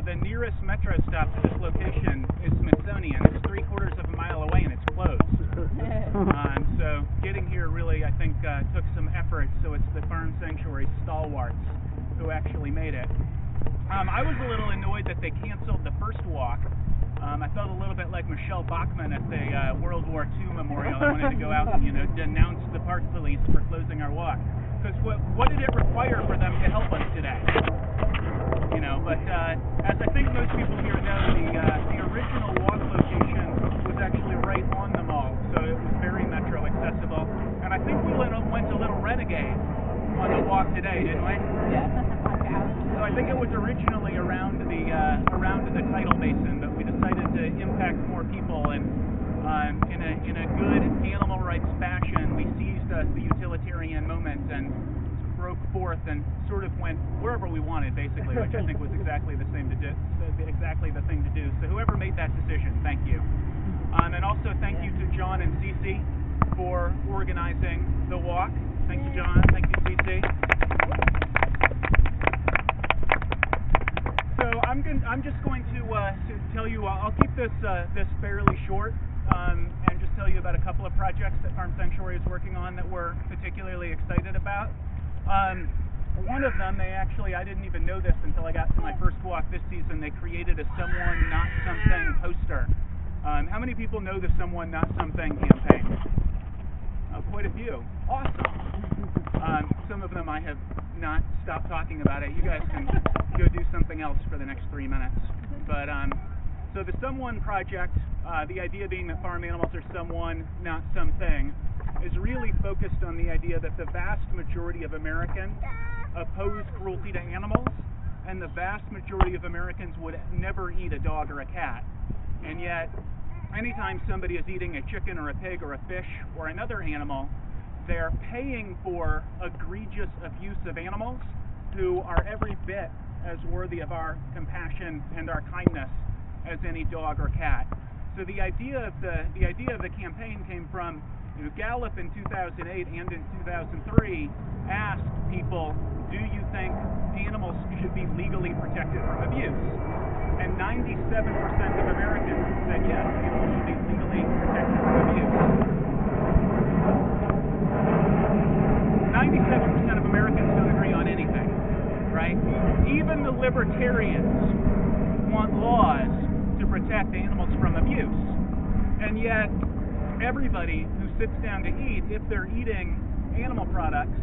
the nearest metro stop to this location is Smithsonian. It's 3/4 of a mile away and it's closed. So getting here really, I think, took some effort. So it's the Farm Sanctuary stalwarts who actually made it. I was a little annoyed that they canceled the first walk. I felt a little bit like Michelle Bachmann at the World War II memorial. I wanted to go out and, denounce the park police for closing our walk. Because what did it require for them to help us today? But as I think most people here know, the original walk location was actually right on the mall, so it was very metro accessible. And I think we went a little renegade on the walk today, didn't we? Yeah. So I think it was originally around the tidal basin, but we decided to impact more people, and in a good animal rights fashion, we seized the utilitarian moment and broke forth and sort of went wherever we wanted, basically, which I think was exactly the thing to do. So whoever made that decision, thank you. And also thank you to John and Cece for organizing the walk. Thank you, John. Thank you, Cece. So I'm just going to tell you. I'll keep this fairly short, and just tell you about a couple of projects that Farm Sanctuary is working on that we're particularly excited about. One of them, I didn't even know this until I got to my first walk this season. They created a Someone Not Something poster. How many people know the Someone Not Something campaign? Quite a few. Awesome. Some of them I have not stopped talking about it. You guys can go do something else for the next 3 minutes. But so the Someone project, the idea being that farm animals are someone, not something, is really focused on the idea that the vast majority of Americans oppose cruelty to animals, and the vast majority of Americans would never eat a dog or a cat. And yet, anytime somebody is eating a chicken or a pig or a fish or another animal, they're paying for egregious abuse of animals who are every bit as worthy of our compassion and our kindness as any dog or cat. So the idea of the campaign came from Gallup in 2008 and in 2003 asked people, do you think animals should be legally protected from abuse? And 97% of Americans said yes, animals should be legally protected from abuse. 97% of Americans don't agree on anything, right? Even the libertarians want laws to protect animals from abuse. And yet, everybody who sits down to eat, if they're eating animal products,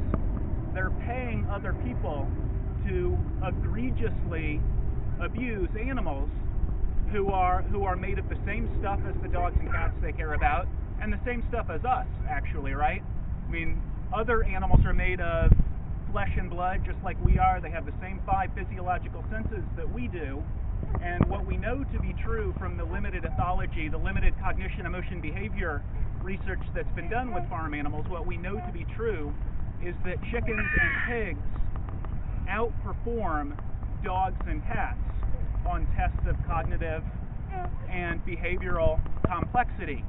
they're paying other people to egregiously abuse animals who are made of the same stuff as the dogs and cats they care about, and the same stuff as us, actually, right? I mean, other animals are made of flesh and blood just like we are. They have the same 5 physiological senses that we do. And what we know to be true from the limited ethology, the limited cognition, emotion, behavior research that's been done with farm animals, what we know to be true is that chickens and pigs outperform dogs and cats on tests of cognitive and behavioral complexity.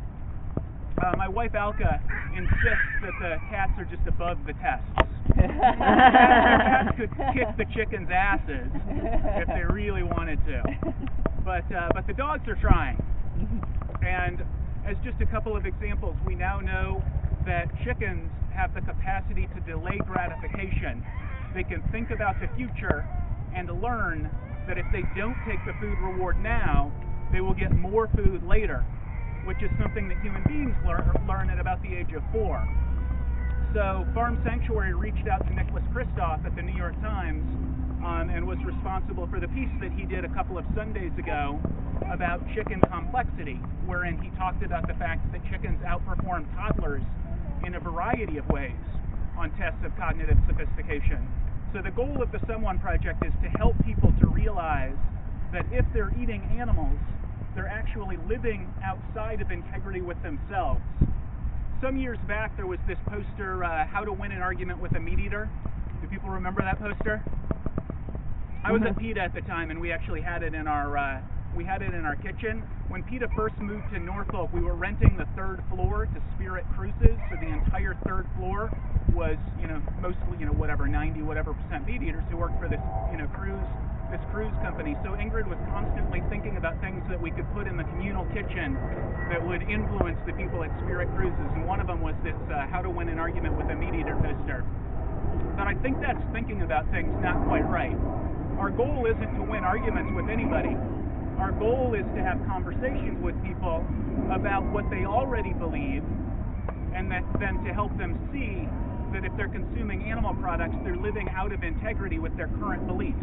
My wife Alka insists that the cats are just above the tests. The cats could kick the chickens' asses if they really wanted to, but the dogs are trying. And as just a couple of examples, we now know that chickens have the capacity to delay gratification. They can think about the future and learn that if they don't take the food reward now, they will get more food later, which is something that human beings learn at about the age of 4. So Farm Sanctuary reached out to Nicholas Kristof at the New York Times and was responsible for the piece that he did a couple of Sundays ago about chicken complexity, wherein he talked about the fact that chickens outperform toddlers in a variety of ways on tests of cognitive sophistication. So the goal of the Someone Project is to help people to realize that if they're eating animals, they're actually living outside of integrity with themselves. Some years back, there was this poster, How to Win an Argument with a Meat Eater. Do people remember that poster? I was at PETA at the time, and we actually had it in our kitchen. When PETA first moved to Norfolk, we were renting the 3rd floor to Spirit Cruises, so the entire 3rd floor was, mostly, 90% meat eaters who worked for this, cruise this cruise company. So Ingrid was constantly thinking about things that we could put in the communal kitchen that would influence the people at Spirit Cruises, and one of them was this how to win an argument with a meat eater toaster. But I think that's thinking about things not quite right. Our goal isn't to win arguments with anybody. Our goal is to have conversations with people about what they already believe, and then to help them see that if they're consuming animal products, they're living out of integrity with their current beliefs.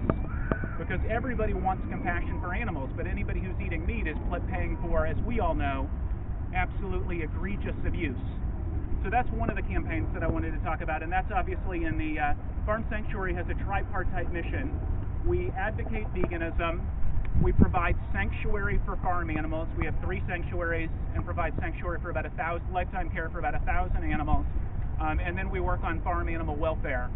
Because everybody wants compassion for animals, but anybody who's eating meat is paying for, as we all know, absolutely egregious abuse. So that's one of the campaigns that I wanted to talk about, and that's obviously in the Farm Sanctuary has a tripartite mission. We advocate veganism, we provide sanctuary for farm animals. We have 3 sanctuaries and provide sanctuary for about 1,000, lifetime care for about 1,000 animals. And then we work on farm animal welfare.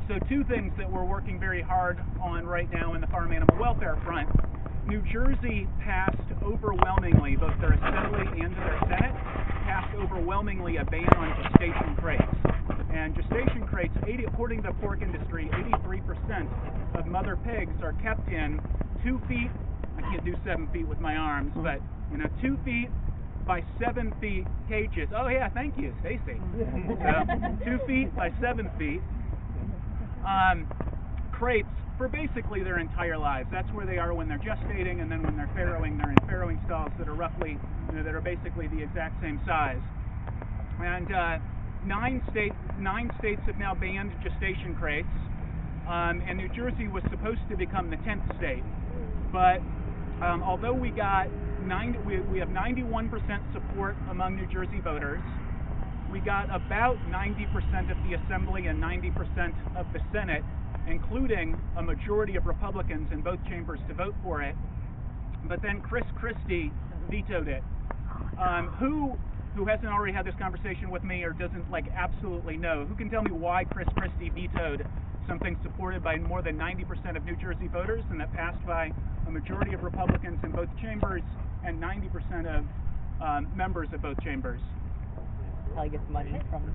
So 2 things that we're working very hard on right now in the farm animal welfare front. New Jersey passed overwhelmingly, both their Assembly and their Senate, passed overwhelmingly a ban on gestation crates. And gestation crates, according to the pork industry, 83% of mother pigs are kept in 2 feet, I can't do 7 feet with my arms, but 2 feet by 7 feet cages. Oh yeah, thank you, Stacy. 2 feet by 7 feet crates for basically their entire lives. That's where they are when they're gestating, and then when they're farrowing, they're in farrowing stalls that are roughly, that are basically the exact same size. And 9 states have now banned gestation crates, and New Jersey was supposed to become the 10th state. But although we have 91% support among New Jersey voters, we got about 90% of the Assembly and 90% of the Senate, including a majority of Republicans in both chambers, to vote for it. But then Chris Christie vetoed it. Who hasn't already had this conversation with me or doesn't absolutely know? Who can tell me why Chris Christie vetoed something supported by more than 90% of New Jersey voters and that passed by a majority of Republicans in both chambers and 90% of members of both chambers? Probably gets money from...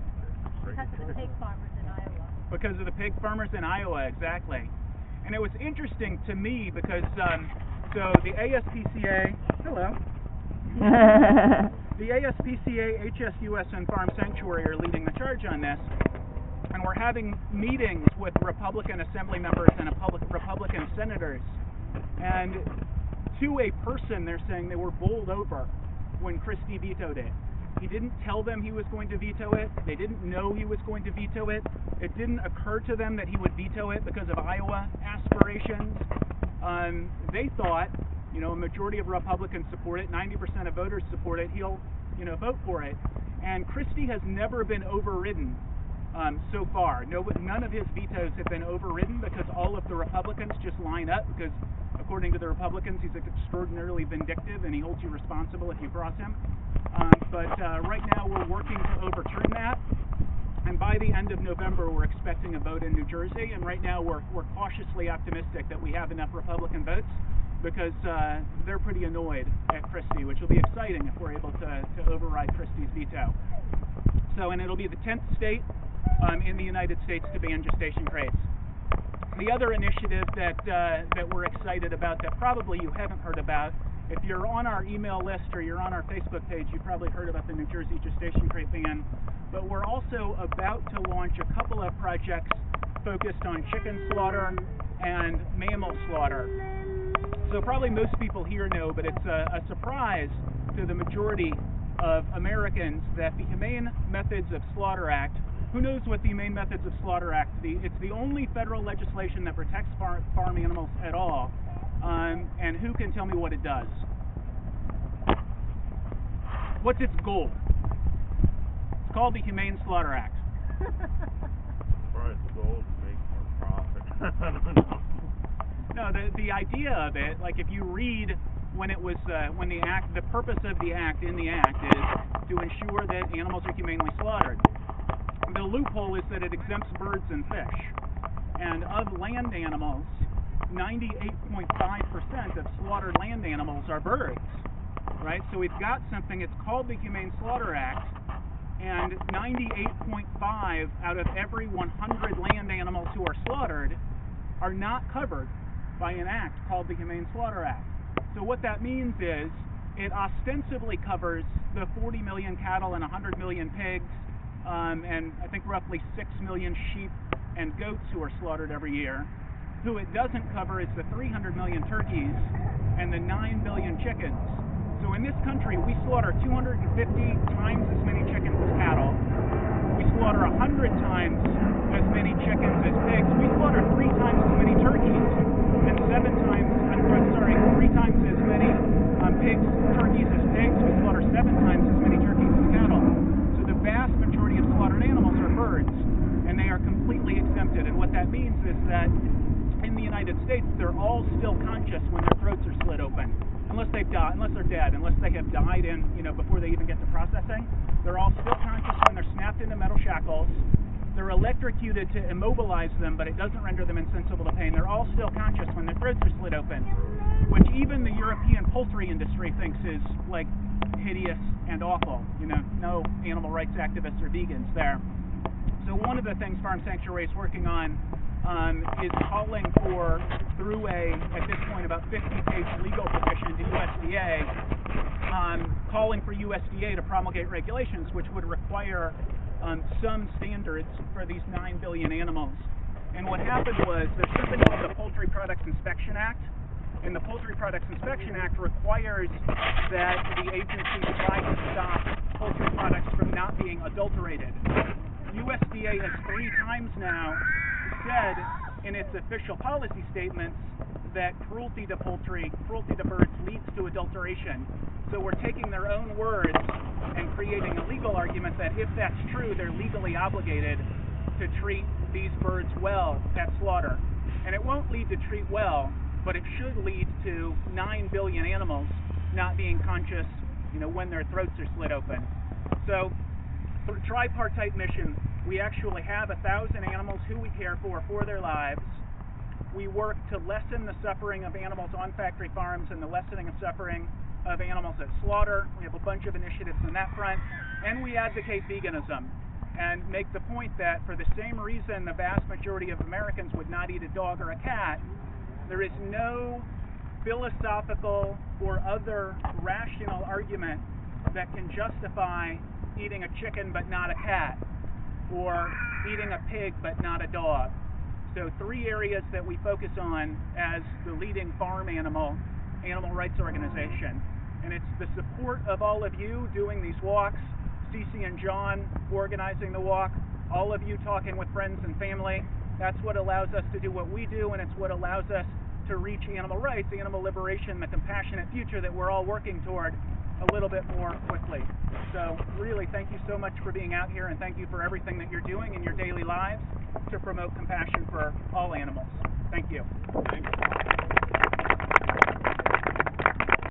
Because of the pig farmers in Iowa. Because of the pig farmers in Iowa, exactly. And it was interesting to me because, so the ASPCA, hello. The ASPCA, HSUS, and Farm Sanctuary are leading the charge on this. And we're having meetings with Republican Assembly members and Republican senators. And to a person, they're saying they were bowled over when Christie vetoed it. He didn't tell them he was going to veto it. They didn't know he was going to veto it. It didn't occur to them that he would veto it because of Iowa aspirations. They thought, a majority of Republicans support it, 90% of voters support it, he'll, vote for it. And Christie has never been overridden so far. None of his vetoes have been overridden because all of the Republicans just line up because, according to the Republicans, he's extraordinarily vindictive and he holds you responsible if you cross him. But right now we're working to overturn that, and by the end of November we're expecting a vote in New Jersey, and right now we're cautiously optimistic that we have enough Republican votes because they're pretty annoyed at Christie, which will be exciting if we're able to override Christie's veto. So, and it'll be the 10th state in the United States to ban gestation crates. The other initiative that we're excited about that probably you haven't heard about, if you're on our email list or you're on our Facebook page, you've probably heard about the New Jersey gestation crate ban. But we're also about to launch a couple of projects focused on chicken slaughter and mammal slaughter. So probably most people here know, but it's a surprise to the majority of Americans that the Humane Methods of Slaughter Act, who knows what the Humane Methods of Slaughter Act, it's the only federal legislation that protects farm animals at all. And who can tell me what it does? What's its goal? It's called the Humane Slaughter Act. Right, its goal is to make more profit. I don't know. No, the idea of it, if you read when the act, the purpose of the act in the act is to ensure that animals are humanely slaughtered. The loophole is that it exempts birds and fish. And of land animals, 98.5% of slaughtered land animals are birds, right? So we've got something, it's called the Humane Slaughter Act, and 98.5 out of every 100 land animals who are slaughtered are not covered by an act called the Humane Slaughter Act. So what that means is it ostensibly covers the 40 million cattle and 100 million pigs, and I think roughly 6 million sheep and goats who are slaughtered every year. Who it doesn't cover is the 300 million turkeys and the 9 billion chickens. So in this country, we slaughter 250 times as many chickens as cattle. We slaughter 100 times as many chickens as pigs. We slaughter 3 times as many turkeys and 3 times as many turkeys as pigs. We slaughter 7 times as many turkeys as cattle. So the vast majority of slaughtered animals are birds, and they are completely exempted. And what that means is that in the United States, they're all still conscious when their throats are slit open, unless they're dead, unless they have died before they even get to processing. They're all still conscious when they're snapped into metal shackles. They're electrocuted to immobilize them, but it doesn't render them insensible to pain. They're all still conscious when their throats are slit open, which even the European poultry industry thinks is like hideous and awful. No animal rights activists or vegans there. So one of the things Farm Sanctuary is working on is calling for, through at this point, about 50-page legal petition to USDA, calling for USDA to promulgate regulations which would require some standards for these 9 billion animals. And what happened was there's something called the Poultry Products Inspection Act, and the Poultry Products Inspection Act requires that the agency try to stop poultry products from not being adulterated. USDA has 3 times now said in its official policy statements that cruelty to birds leads to adulteration. So we're taking their own words and creating a legal argument that if that's true, they're legally obligated to treat these birds well at slaughter. And it won't lead to treat well, but it should lead to 9 billion animals not being conscious, when their throats are slit open. So for a tripartite mission, we actually have 1,000 animals who we care for their lives. We work to lessen the suffering of animals on factory farms and the lessening of suffering of animals at slaughter. We have a bunch of initiatives on that front. And we advocate veganism and make the point that for the same reason the vast majority of Americans would not eat a dog or a cat, there is no philosophical or other rational argument that can justify eating a chicken but not a cat, or eating a pig but not a dog. So 3 areas that we focus on as the leading farm animal rights organization. And it's the support of all of you doing these walks, Cece and John organizing the walk, all of you talking with friends and family. That's what allows us to do what we do, and it's what allows us to reach animal rights, animal liberation, the compassionate future that we're all working toward a little bit more quickly. So really, thank you so much for being out here, and thank you for everything that you're doing in your daily lives to promote compassion for all animals. Thank you. Thanks.